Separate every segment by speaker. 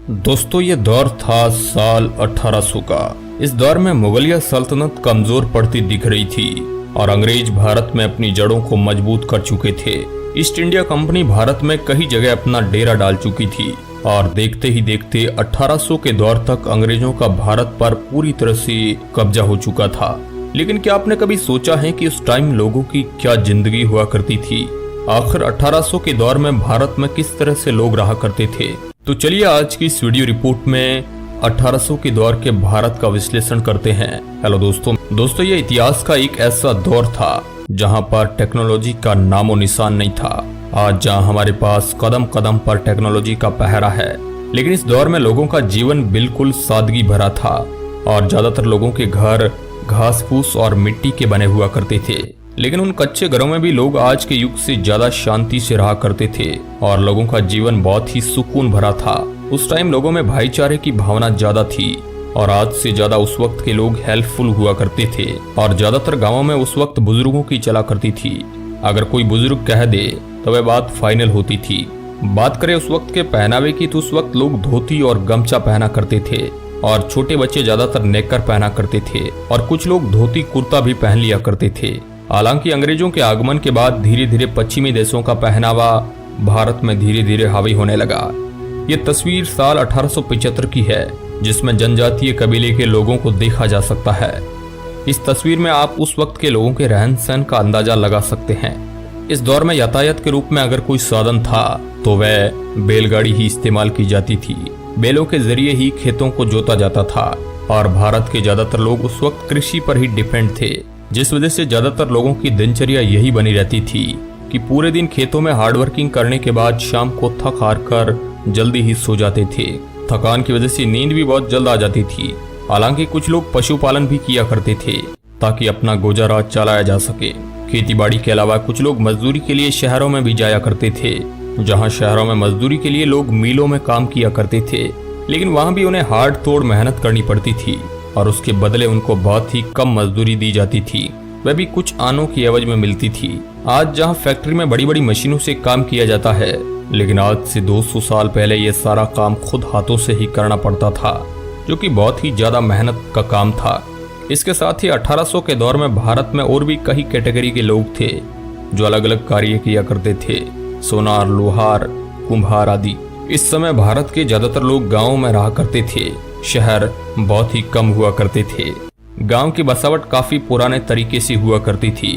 Speaker 1: दोस्तों ये दौर था साल 1800 का। इस दौर में मुगलिया सल्तनत कमजोर पड़ती दिख रही थी और अंग्रेज भारत में अपनी जड़ों को मजबूत कर चुके थे। ईस्ट इंडिया कंपनी भारत में कई जगह अपना डेरा डाल चुकी थी और देखते ही देखते 1800 के दौर तक अंग्रेजों का भारत पर पूरी तरह से कब्जा हो चुका था। लेकिन क्या आपने कभी सोचा है कि उस टाइम लोगों की क्या जिंदगी हुआ करती थी? आखिर 1800 के दौर में भारत में किस तरह से लोग रहा करते थे? तो चलिए आज की इस वीडियो रिपोर्ट में 1800 के दौर के भारत का विश्लेषण करते हैं। हेलो दोस्तों ये इतिहास का एक ऐसा दौर था जहां पर टेक्नोलॉजी का नामो निशान नहीं था। आज जहां हमारे पास कदम कदम पर टेक्नोलॉजी का पहरा है, लेकिन इस दौर में लोगों का जीवन बिल्कुल सादगी भरा था और ज्यादातर लोगों के घर घास फूस और मिट्टी के बने हुआ करते थे। लेकिन उन कच्चे घरों में भी लोग आज के युग से ज्यादा शांति से रहा करते थे और लोगों का जीवन बहुत ही सुकून भरा था। उस टाइम लोगों में भाईचारे की भावना ज्यादा थी और आज से ज्यादा उस वक्त के लोग हेल्पफुल हुआ करते थे और ज्यादातर गांवों में उस वक्त बुजुर्गों की चला करती थी। अगर कोई बुजुर्ग कह दे तो वह बात फाइनल होती थी। बात करें उस वक्त के पहनावे की तो उस वक्त लोग धोती और गमछा पहना करते थे और छोटे बच्चे ज्यादातर नेकर पहना करते थे और कुछ लोग धोती कुर्ता भी पहन लिया करते थे। हालांकि अंग्रेजों के आगमन के बाद धीरे धीरे पश्चिमी देशों का पहनावा भारत में धीरे धीरे हावी होने लगा। ये तस्वीर साल 1875 की है जिसमें जनजातीय कबीले के लोगों को देखा जा सकता है। इस तस्वीर में आप उस वक्त के लोगों के रहन सहन का अंदाजा लगा सकते हैं। इस दौर में यातायात के रूप में अगर कोई साधन था तो वह बैलगाड़ी ही इस्तेमाल की जाती थी। बैलों के जरिए ही खेतों को जोता जाता था और भारत के ज्यादातर लोग उस वक्त कृषि पर ही डिपेंड थे, जिस वजह से ज्यादातर लोगों की दिनचर्या यही बनी रहती थी कि पूरे दिन खेतों में हार्डवर्किंग करने के बाद शाम को थक हार कर जल्दी ही सो जाते थे। थकान की वजह से नींद भी बहुत जल्द आ जाती थी। हालांकि कुछ लोग पशुपालन भी किया करते थे ताकि अपना गुजारा चलाया जा सके। खेती बाड़ी के अलावा कुछ लोग मजदूरी के लिए शहरों में भी जाया करते थे, जहां शहरों में मजदूरी के लिए लोग मिलों में काम किया करते थे, लेकिन वहां भी उन्हें हार्ड तोड़ मेहनत करनी पड़ती थी और उसके बदले उनको बहुत ही कम मजदूरी दी जाती थी, वह भी कुछ आनों की एवज में मिलती थी। आज जहां फैक्ट्री में बड़ी बड़ी मशीनों से काम किया जाता है, लेकिन आज से 200 साल पहले यह सारा काम खुद हाथों से ही करना पड़ता था, जो कि बहुत ही ज्यादा मेहनत का काम था। इसके साथ ही 1800 के दौर में भारत में और भी कई कैटेगरी के लोग थे जो अलग अलग कार्य किया करते थे, सोनार, लोहार, कुम्हार आदि। इस समय भारत के ज्यादातर लोग गाँवों में रहा करते थे, शहर बहुत ही कम हुआ करते थे। गांव की बसावट काफी पुराने तरीके से हुआ करती थी।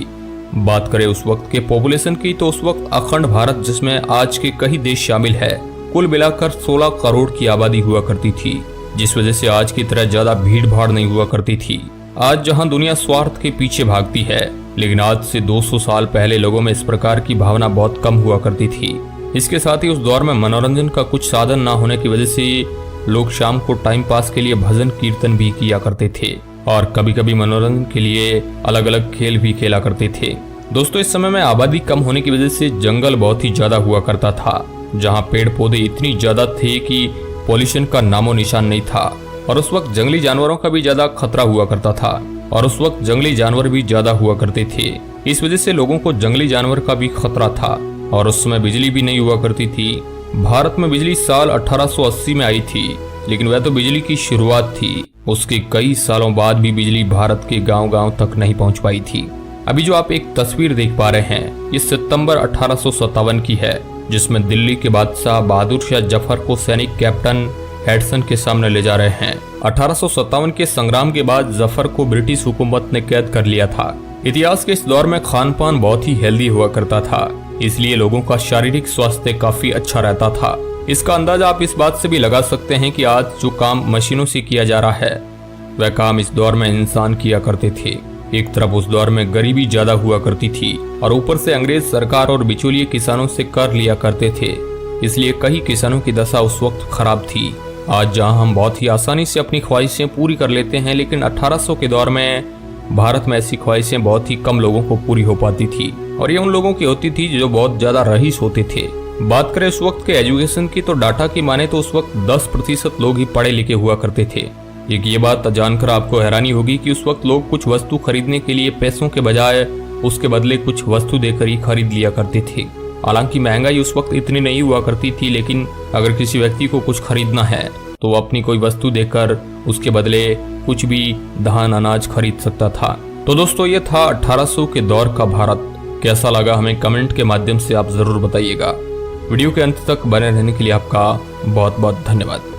Speaker 1: बात करें उस वक्त के पॉपुलेशन की तो उस वक्त अखंड भारत, जिसमें आज के कई देश शामिल है, कुल मिलाकर 16 करोड़ की आबादी हुआ करती थी, जिस वजह से आज की तरह ज्यादा भीड़ भाड़ नहीं हुआ करती थी। आज जहां दुनिया स्वार्थ के पीछे भागती है, लेकिन आज से 200 साल पहले लोगों में इस प्रकार की भावना बहुत कम हुआ करती थी। इसके साथ ही उस दौर में मनोरंजन का कुछ साधन न होने की वजह से लोग शाम को टाइम पास के लिए भजन कीर्तन भी किया करते थे और कभी कभी मनोरंजन के लिए अलग अलग खेल भी खेला करते थे। दोस्तों इस समय में आबादी कम होने की वजह से जंगल बहुत ही ज्यादा हुआ करता था, जहां पेड़ पौधे इतनी ज्यादा थे कि पॉल्यूशन का नामो निशान नहीं था और उस वक्त जंगली जानवरों का भी ज्यादा खतरा हुआ करता था और उस वक्त जंगली जानवर भी ज्यादा हुआ करते थे। इस वजह से लोगों को जंगली जानवर का भी खतरा था और उस समय बिजली भी नहीं हुआ करती थी। भारत में बिजली साल 1880 में आई थी, लेकिन वह तो बिजली की शुरुआत थी। उसके कई सालों बाद भी बिजली भारत के गांव-गांव तक नहीं पहुंच पाई थी। अभी जो आप एक तस्वीर देख पा रहे हैं, ये सितंबर 1857 की है, जिसमें दिल्ली के बादशाह बहादुर शाह जफर को सैनिक कैप्टन हेडसन के सामने ले जा रहे हैं। 1857 के संग्राम के बाद जफर को ब्रिटिश हुकूमत ने कैद कर लिया था। इतिहास के इस दौर में खान पान बहुत ही हेल्दी हुआ करता था, इसलिए लोगों का शारीरिक स्वास्थ्य काफी अच्छा रहता था। इसका अंदाजा आप इस बात से भी लगा सकते हैं कि आज जो काम मशीनों से किया जा रहा है, वह काम इस दौर में इंसान किया करते थे। एक तरफ उस दौर में गरीबी ज्यादा हुआ करती थी और ऊपर से अंग्रेज सरकार और बिचौलिए किसानों से कर लिया करते थे, इसलिए कई किसानों की दशा उस वक्त खराब थी। आज जहां हम बहुत ही आसानी से अपनी ख्वाहिशें पूरी कर लेते हैं, लेकिन 1800 के दौर में भारत में ऐसी ख्वाहिशें बहुत ही कम लोगों को पूरी हो पाती थी और ये उन लोगों की होती थी जो बहुत ज्यादा रईस होते थे। बात करें उस वक्त के एजुकेशन की तो डाटा की माने तो उस वक्त 10% लोग ही पढ़े लिखे हुआ करते थे। एक ये बात जानकर आपको हैरानी होगी कि उस वक्त लोग कुछ वस्तु खरीदने के लिए पैसों के बजाय उसके बदले कुछ वस्तु देकर ही खरीद लिया करते थे। हालांकि महंगाई उस वक्त इतनी नहीं हुआ करती थी, लेकिन अगर किसी व्यक्ति को कुछ खरीदना है तो वो अपनी कोई वस्तु देकर उसके बदले कुछ भी धान अनाज खरीद सकता था। तो दोस्तों ये था 1800 के दौर का भारत। कैसा लगा हमें कमेंट के माध्यम से आप जरूर बताइएगा। वीडियो के अंत तक बने रहने के लिए आपका बहुत बहुत धन्यवाद।